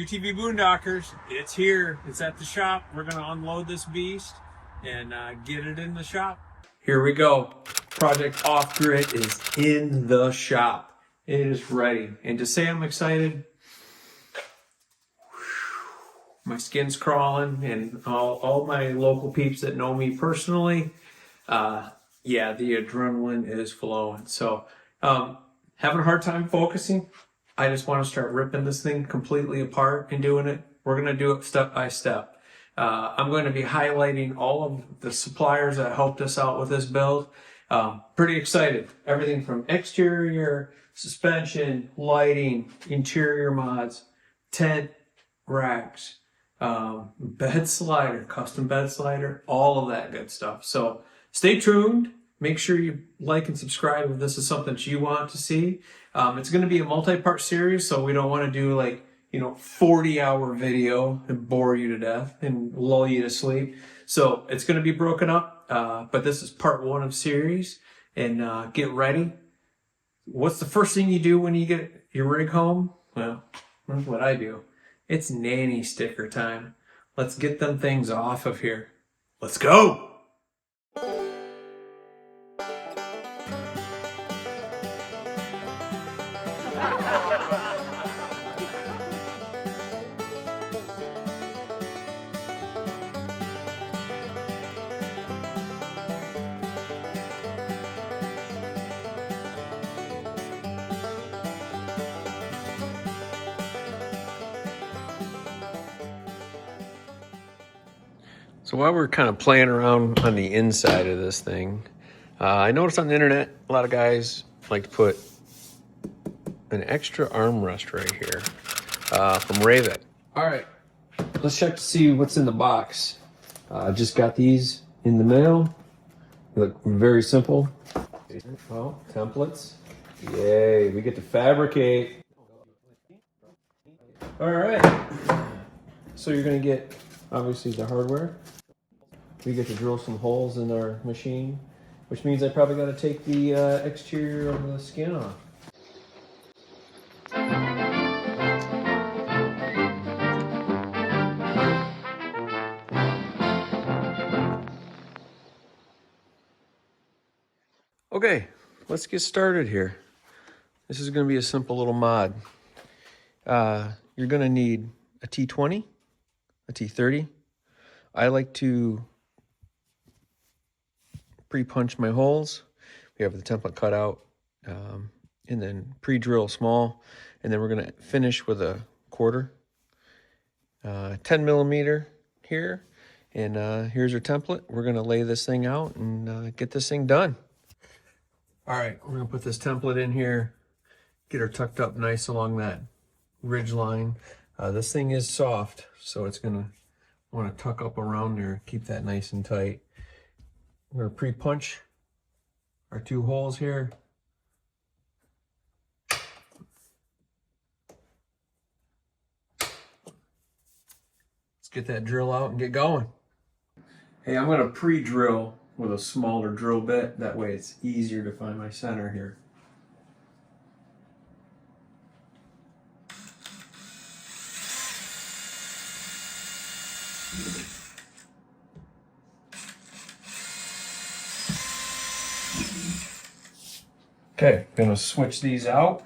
UTV Boondockers, it's here. It's at the shop. We're going to unload this beast and get it in the shop. Here we go. Project Off Grid is in the shop. It is ready. And to say I'm excited, my skin's crawling, and all my local peeps that know me personally, yeah, the adrenaline is flowing. So, having a hard time focusing. I just want to start ripping this thing completely apart and doing it. We're going to do it step by step. I'm going to be highlighting all of the suppliers that helped us out with this build. Pretty excited. Everything from exterior, suspension, lighting, interior mods, tent, racks, bed slider, custom bed slider, all of that good stuff. So stay tuned. Make sure you like and subscribe if this is something that you want to see. It's going to be a multi-part series, so we don't want to do 40-hour video and bore you to death and lull you to sleep. So it's going to be broken up, but this is part 1 of series. And get ready. What's the first thing you do when you get your rig home? Well, that's what I do. It's nanny sticker time. Let's get them things off of here. Let's go! So while we're kind of playing around on the inside of this thing, I noticed on the internet a lot of guys like to put an extra armrest right here from Ravet. All right, let's check to see what's in the box. Just got these in the mail. They look very simple. Oh, templates. Yay, we get to fabricate. All right, so you're gonna get obviously the hardware. We get to drill some holes in our machine, which means I probably got to take the exterior of the skin off. Okay, let's get started here. This is going to be a simple little mod. You're going to need a T20, a T30. I like to pre-punch my holes. We have the template cut out, and then pre-drill small, and then we're going to finish with a quarter, 10 millimeter here, and here's our template. We're going to lay this thing out and get this thing done. All right, we're going to put this template in here, get her tucked up nice along that ridge line. This thing is soft, so it's going to want to tuck up around there, keep that nice and tight. We're going to pre-punch our 2 holes here. Let's get that drill out and get going. Hey, I'm going to pre-drill with a smaller drill bit. That way it's easier to find my center here. Okay, gonna switch these out.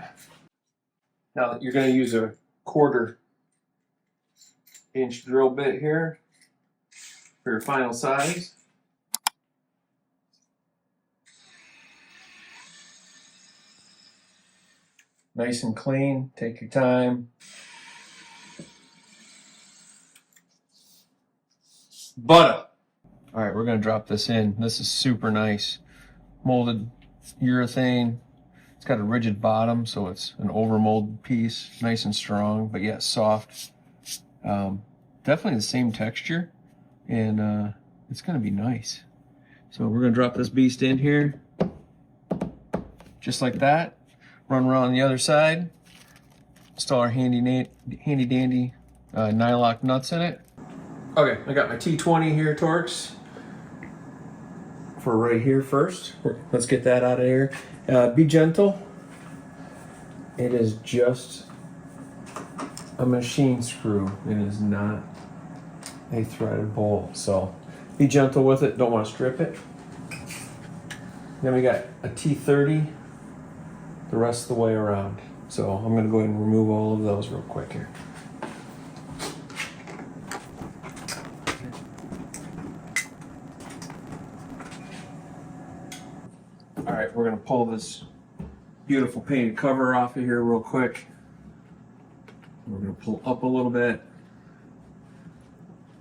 Now you're gonna use a 1/4 inch drill bit here for your final size. Nice and clean, take your time. Butter. All right, we're gonna drop this in. This is super nice. Molded urethane. It's got a rigid bottom, so it's an overmolded piece, nice and strong, but yet soft. Definitely the same texture, and it's gonna be nice. So we're gonna drop this beast in here, just like that. Run around the other side. Install our handy dandy nylock nuts in it. Okay, I got my T20 here, Torx. For right here first. Let's get that out of here. Be gentle. It is just a machine screw. It is not a threaded bolt. So be gentle with it. Don't want to strip it. Then we got a T30 the rest of the way around. So I'm going to go ahead and remove all of those real quick here. All right, we're going to pull this beautiful painted cover off of here real quick. We're going to pull up a little bit,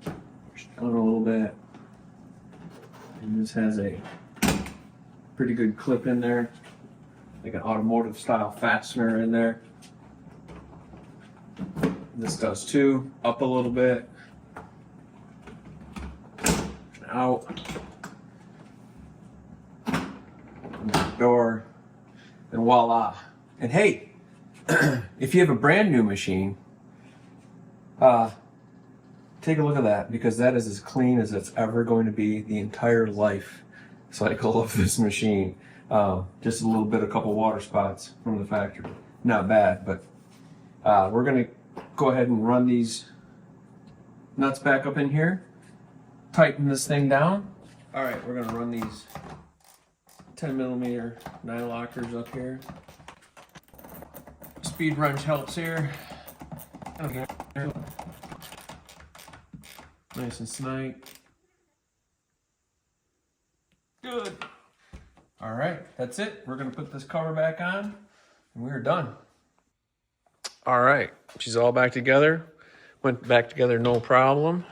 push down a little bit, and this has a pretty good clip in there, like an automotive style fastener in there. This does too. Up a little bit, out, open the door, and voila. And hey, if you have a brand new machine, take a look at that, because that is as clean as it's ever going to be the entire life cycle of this machine. Just a little bit, a couple water spots from the factory. Not bad, but we're gonna go ahead and run these nuts back up in here, tighten this thing down. All right, we're gonna run these 10mm 9 lockers up here. Speed wrench helps here. Okay. Nice and snug. Good. All right, that's it. We're gonna put this cover back on and we're done. All right, she's all back together. Went back together, no problem.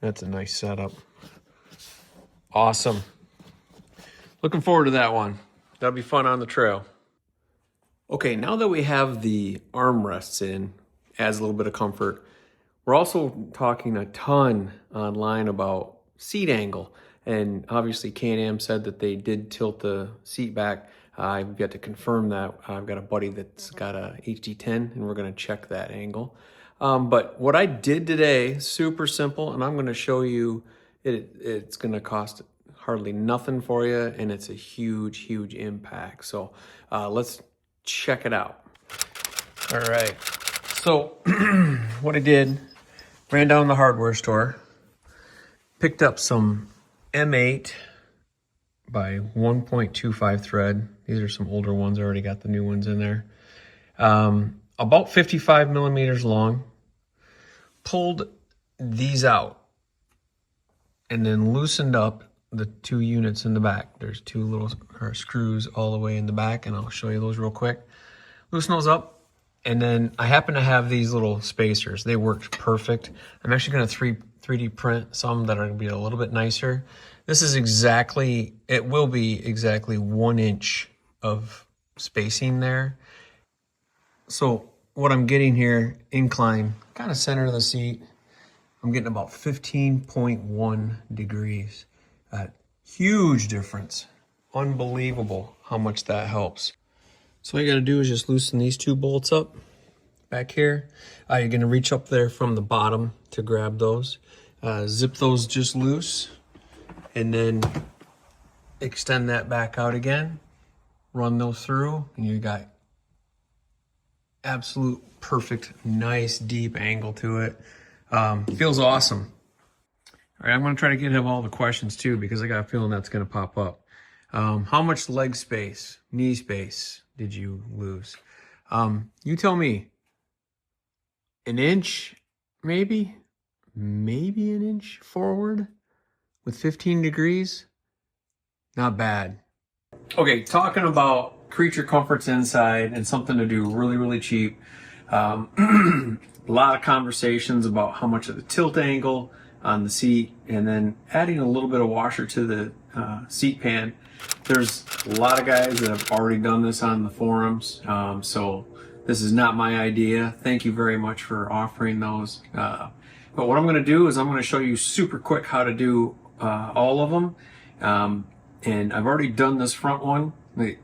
That's a nice setup. Awesome. Looking forward to that one. That'll be fun on the trail. Okay, now that we have the armrests in, adds a little bit of comfort. We're also talking a ton online about seat angle. And obviously Can-Am said that they did tilt the seat back. I've got to confirm that. I've got a buddy that's got a HD10 and we're gonna check that angle. But what I did today, super simple, and I'm gonna show you, it's gonna cost hardly nothing for you, and it's a huge, huge impact. So let's check it out. All right, so what I did, ran down to the hardware store, picked up some M8 by 1.25 thread. These are some older ones, I already got the new ones in there. About 55mm long. Pulled these out and then loosened up the 2 units in the back. There's 2 little screws all the way in the back, and I'll show you those real quick. Loosen those up, and then I happen to have these little spacers. They worked perfect. I'm actually going to 3D print some that are going to be a little bit nicer. This is exactly, it will be exactly 1 inch of spacing there. So what I'm getting here, incline, kind of center of the seat, I'm getting about 15.1 degrees. Huge difference. Unbelievable how much that helps. So all you gotta do is just loosen these 2 bolts up back here. You're gonna reach up there from the bottom to grab those. Zip those just loose, and then extend that back out again. Run those through, and you got absolute perfect, nice, deep angle to it. Feels awesome. All right, I'm gonna try to get him all the questions too, because I got a feeling that's gonna pop up. How much leg space, knee space did you lose? You tell me. An inch, maybe an inch forward with 15 degrees? Not bad. Okay, talking about creature comforts inside and something to do really, really cheap. A lot of conversations about how much of the tilt angle on the seat, and then adding a little bit of washer to the seat pan. There's a lot of guys that have already done this on the forums, so this is not my idea. Thank you very much for offering those. But what I'm going to do is I'm going to show you super quick how to do all of them. And I've already done this front one,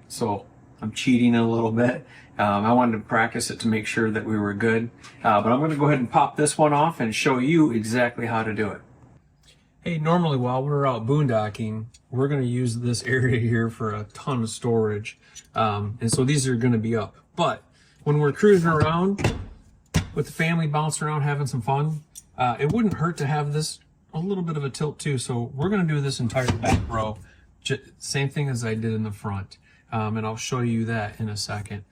so I'm cheating a little bit. I wanted to practice it to make sure that we were good. But I'm going to go ahead and pop this one off and show you exactly how to do it. Hey, normally while we're out boondocking, we're going to use this area here for a ton of storage. And so these are going to be up But when we're cruising around with the family, bouncing around, having some fun, it wouldn't hurt to have this a little bit of a tilt too. So we're going to do this entire back row, same thing as I did in the front. And I'll show you that in a second.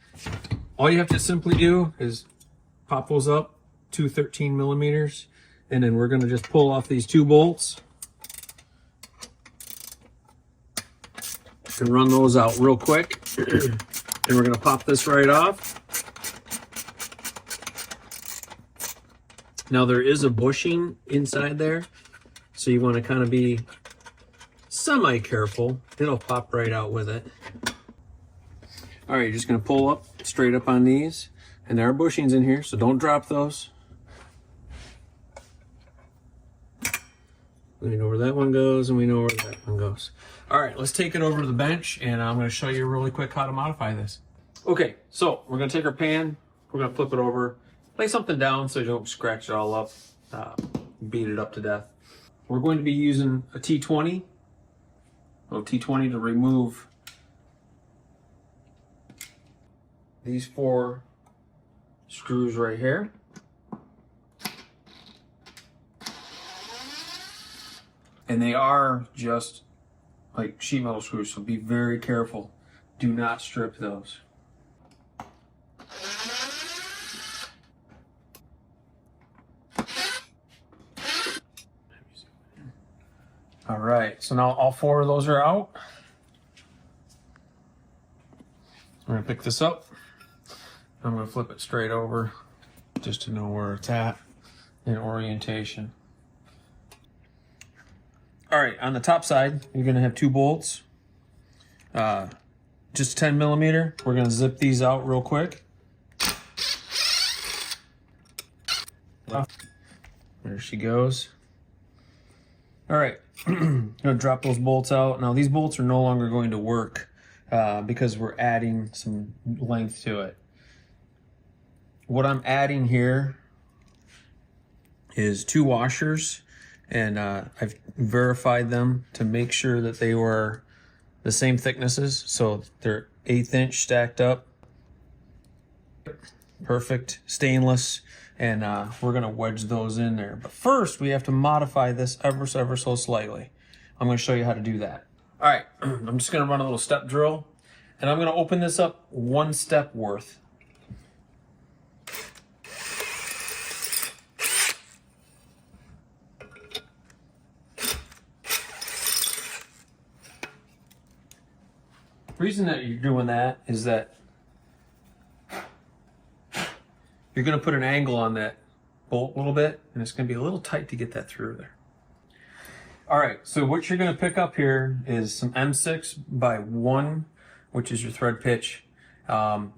All you have to simply do is pop those up to 13 millimeters, and then we're going to just pull off these 2 bolts and run those out real quick. And we're going to pop this right off. Now there is a bushing inside there, so you want to kind of be semi-careful. It'll pop right out with it. All right, you're just going to pull up straight up on these, and there are bushings in here, so don't drop those. We know where that one goes, and we know where that one goes. All right, let's take it over to the bench, and I'm going to show you really quick how to modify this. Okay, so we're going to take our pan, we're going to flip it over, lay something down so you don't scratch it all up, beat it up to death. We're going to be using a T20, T20 to remove these 4 screws right here. And they are just like sheet metal screws, so be very careful. Do not strip those. All right, so now all 4 of those are out. We're gonna pick this up. I'm gonna flip it straight over just to know where it's at in orientation. All right, on the top side, you're gonna have 2 bolts, just 10 millimeter. We're gonna zip these out real quick. There she goes. All right, I'm gonna drop those bolts out. Now these bolts are no longer going to work because we're adding some length to it. What I'm adding here is 2 washers, and I've verified them to make sure that they were the same thicknesses. So they're 1/8 inch stacked up. Perfect, stainless, and we're gonna wedge those in there. But first we have to modify this ever so slightly. I'm gonna show you how to do that. All right, I'm just gonna run a little step drill, and I'm gonna open this up 1 step worth. The reason that you're doing that is that you're going to put an angle on that bolt a little bit, and it's going to be a little tight to get that through there. All right, so what you're going to pick up here is some M6 by 1, which is your thread pitch.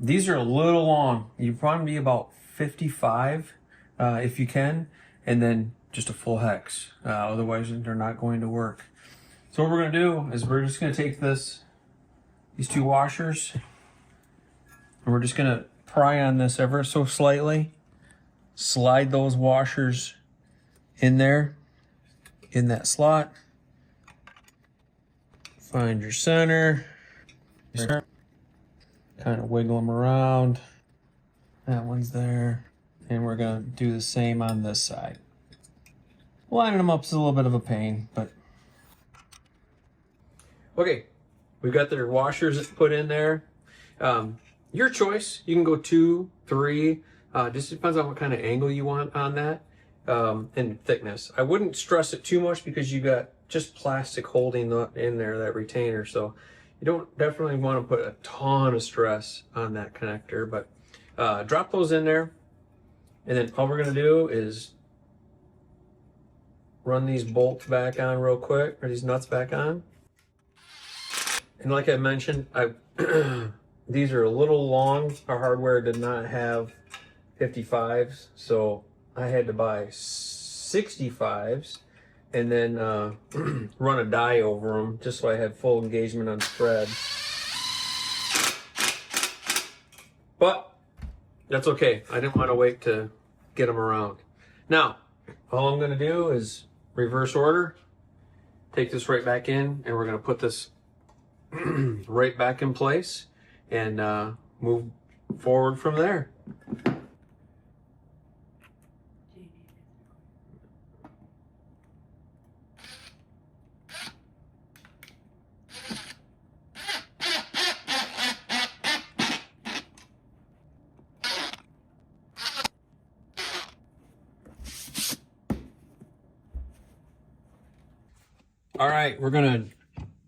These are a little long. You probably be about 55 if you can, and then just a full hex. Otherwise, they're not going to work. So what we're going to do is we're just going to take these 2 washers, and we're just going to pry on this ever so slightly. Slide those washers in there, in that slot. Find your center. Kind of wiggle them around. That one's there. And we're going to do the same on this side. Lining them up is a little bit of a pain, but... Okay, we've got their washers put in there. Your choice. You can go 2, 3. Just depends on what kind of angle you want on that, and thickness. I wouldn't stress it too much because you got just plastic holding in there, that retainer. So you don't definitely want to put a ton of stress on that connector, but drop those in there. And then all we're going to do is run these bolts back on real quick, or these nuts back on. And like I mentioned, these are a little long. Our hardware did not have 55s, so I had to buy 65s and then run a die over them just so I had full engagement on spread. But that's okay. I didn't want to wait to get them around. Now, all I'm going to do is reverse order, take this right back in, and we're going to put this right back in place and move forward from there. All right, we're gonna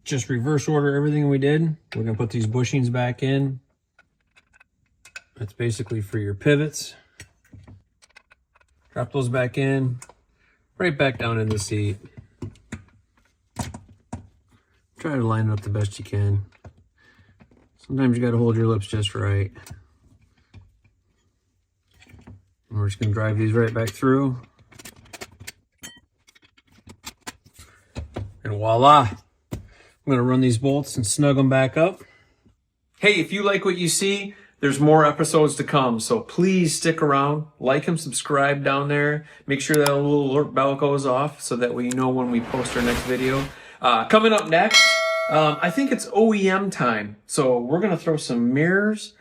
just reverse order everything we did. We're gonna put these bushings back in. That's basically for your pivots. Drop those back in, right back down in the seat. Try to line it up the best you can. Sometimes you gotta hold your lips just right. And we're just gonna drive these right back through. And voila. I'm gonna run these bolts and snug them back up. Hey, if you like what you see, there's more episodes to come, so please stick around, like and subscribe down there. Make sure that little alert bell goes off so that we know when we post our next video. Coming up next, I think it's OEM time. So we're gonna throw some mirrors,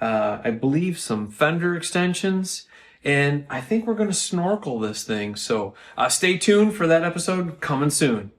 I believe some fender extensions, and I think we're gonna snorkel this thing. So stay tuned for that episode coming soon.